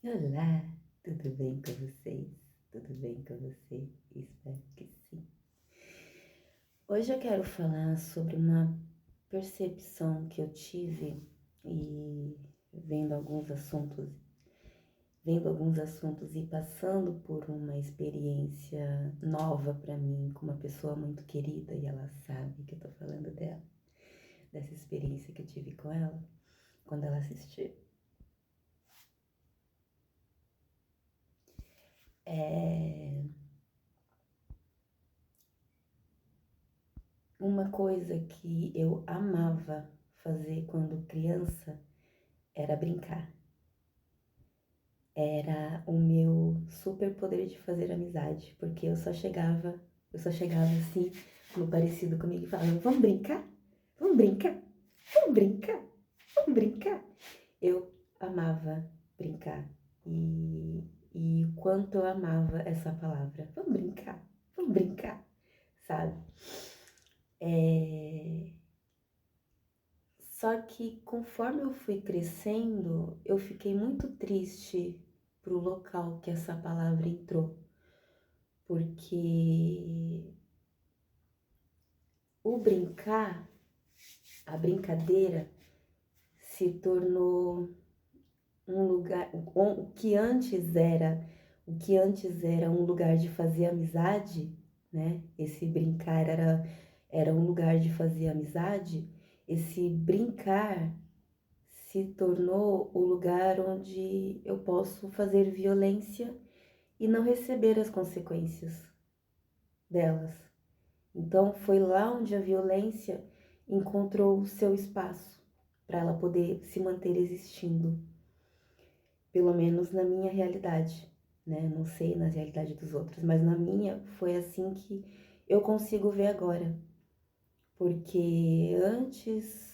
Olá, tudo bem com vocês? Tudo bem com você? Espero que sim. Hoje eu quero falar sobre uma percepção que eu tive e vendo alguns assuntos, e passando por uma experiência nova para mim com uma pessoa muito querida e ela sabe que eu tô falando dela, dessa experiência que eu tive com ela quando ela assistiu. É Uma coisa que eu amava fazer quando criança era brincar. Era o meu super poder de fazer amizade, porque eu só chegava assim, no parecido comigo e falava, vamos brincar? Vamos brincar? Vamos brincar? Vamos brincar? Eu amava brincar. E o quanto eu amava essa palavra. Vamos brincar? Vamos brincar? Sabe? É... Só que conforme eu fui crescendo, eu fiquei muito triste pro local que essa palavra entrou, porque o brincar, a brincadeira, se tornou um lugar, o que antes era um lugar de fazer amizade, né? Esse brincar era um lugar de fazer amizade. Esse brincar se tornou o lugar onde eu posso fazer violência e não receber as consequências delas. Então foi lá onde a violência encontrou o seu espaço para ela poder se manter existindo, pelo menos na minha realidade, né? Não sei na realidade dos outros, mas na minha foi assim que eu consigo ver agora, porque antes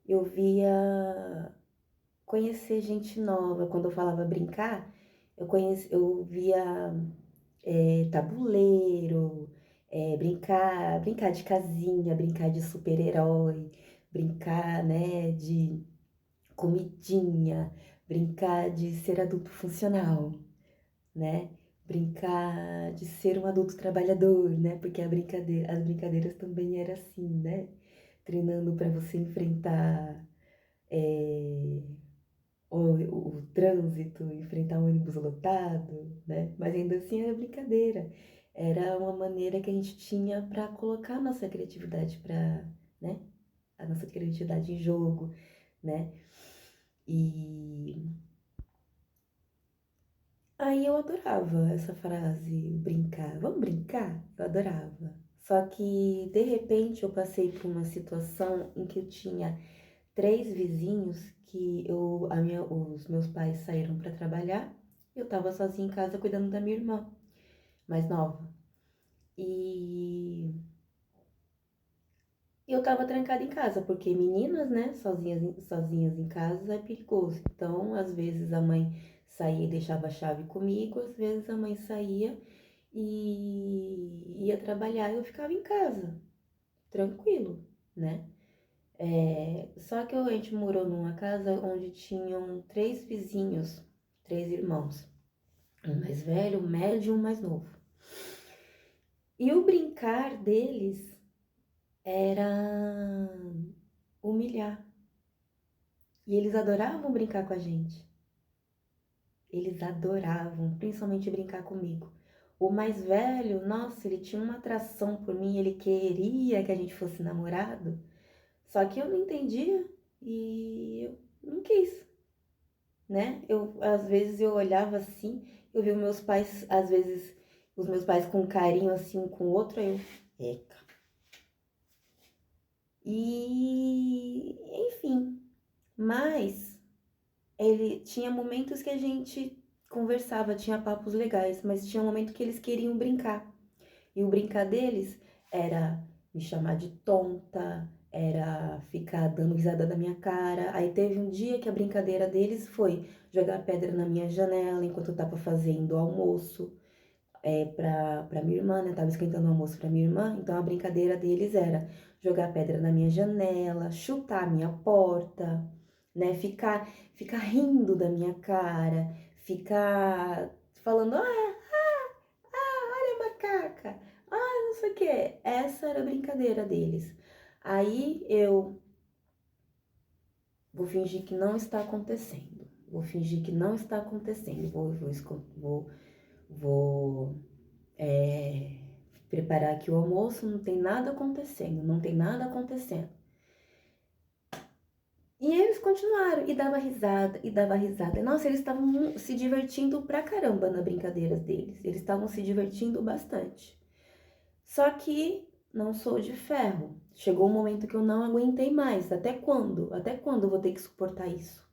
eu via conhecer gente nova. Quando eu falava brincar, eu via tabuleiro, brincar de casinha, brincar de super-herói, brincar, né, de comidinha, brincar de ser adulto funcional, né? Brincar de ser um adulto trabalhador, né? Porque as brincadeiras também eram assim, né? Treinando para você enfrentar é, o trânsito, enfrentar um ônibus lotado, né? Mas ainda assim era brincadeira. Era uma maneira que a gente tinha para colocar a nossa criatividade né? A nossa criatividade em jogo, né? E aí eu adorava essa frase, brincar. Vamos brincar? Eu adorava. Só que de repente eu passei por uma situação em que eu tinha três vizinhos que os meus pais saíram para trabalhar. Eu tava sozinha em casa cuidando da minha irmã, mais nova. E eu tava trancada em casa, porque meninas, né, sozinhas em casa é perigoso. Então, às vezes a mãe saía e deixava a chave comigo, às vezes a mãe saía e ia trabalhar e eu ficava em casa, tranquilo, né? Só que a gente morou numa casa onde tinham três vizinhos, três irmãos. Um mais velho, um médio e um mais novo. E o brincar deles era humilhar. E eles adoravam brincar com a gente. Eles adoravam, principalmente brincar comigo. O mais velho, nossa, ele tinha uma atração por mim, ele queria que a gente fosse namorado. Só que eu não entendia e eu não quis, né? Às vezes eu olhava assim, eu via meus pais, às vezes os meus pais com carinho assim um com o outro, aí eu, eca. E, enfim, mas ele tinha momentos que a gente conversava, tinha papos legais, mas tinha um momento que eles queriam brincar. E o brincar deles era me chamar de tonta, era ficar dando risada na minha cara. Aí teve um dia que a brincadeira deles foi jogar pedra na minha janela enquanto eu tava fazendo almoço pra minha irmã, né? Tava esquentando o almoço pra minha irmã. Então a brincadeira deles era jogar pedra na minha janela, chutar a minha porta, né? Ficar rindo da minha cara, ficar falando, olha a macaca, não sei o quê. Essa era a brincadeira deles. Aí eu vou fingir que não está acontecendo. Vou fingir que não está acontecendo. Vou preparar aqui o almoço, não tem nada acontecendo, não tem nada acontecendo. E eles continuaram, e dava risada, e dava risada. Nossa, eles estavam se divertindo pra caramba na brincadeira deles. Eles estavam se divertindo bastante. Só que não sou de ferro. Chegou um momento que eu não aguentei mais. Até quando? Até quando eu vou ter que suportar isso?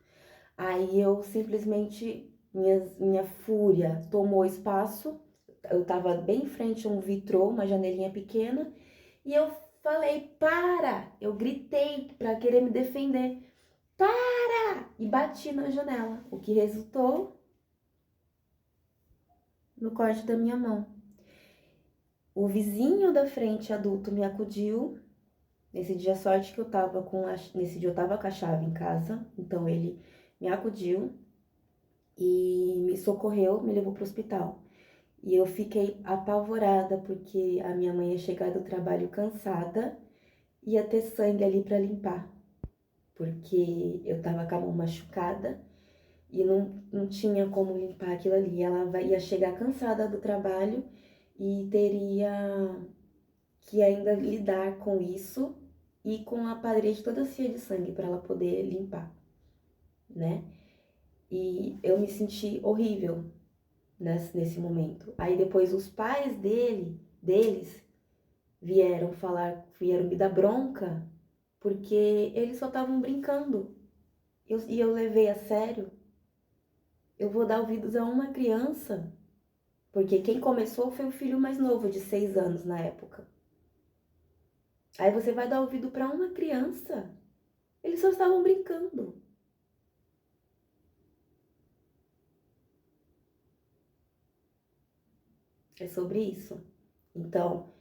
Aí eu simplesmente, minha fúria tomou espaço. Eu tava bem em frente a um vitrô, uma janelinha pequena, e eu falei, para! Eu gritei pra querer me defender. Para! E bati na janela, o que resultou no corte da minha mão. O vizinho da frente adulto me acudiu. Nesse dia, sorte que eu tava nesse dia eu tava com a chave em casa, então ele me acudiu e me socorreu, me levou pro hospital. E eu fiquei apavorada porque a minha mãe ia chegar do trabalho cansada, ia ter sangue ali para limpar, porque eu tava com a mão machucada e não tinha como limpar aquilo ali. Ia chegar cansada do trabalho e teria que ainda lidar com isso e com a parede toda cheia de sangue para ela poder limpar, né? E eu me senti horrível nesse momento. Aí depois os pais deles vieram me dar bronca, porque eles só estavam brincando. E eu levei a sério. Eu vou dar ouvidos a uma criança, porque quem começou foi o filho mais novo, de 6 anos na época. Aí você vai dar ouvido para uma criança. Eles só estavam brincando. É sobre isso. Então,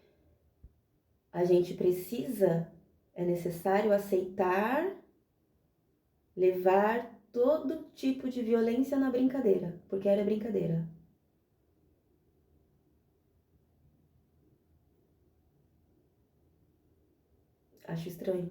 a gente precisa, é necessário aceitar, levar todo tipo de violência na brincadeira, porque era brincadeira. Acho estranho.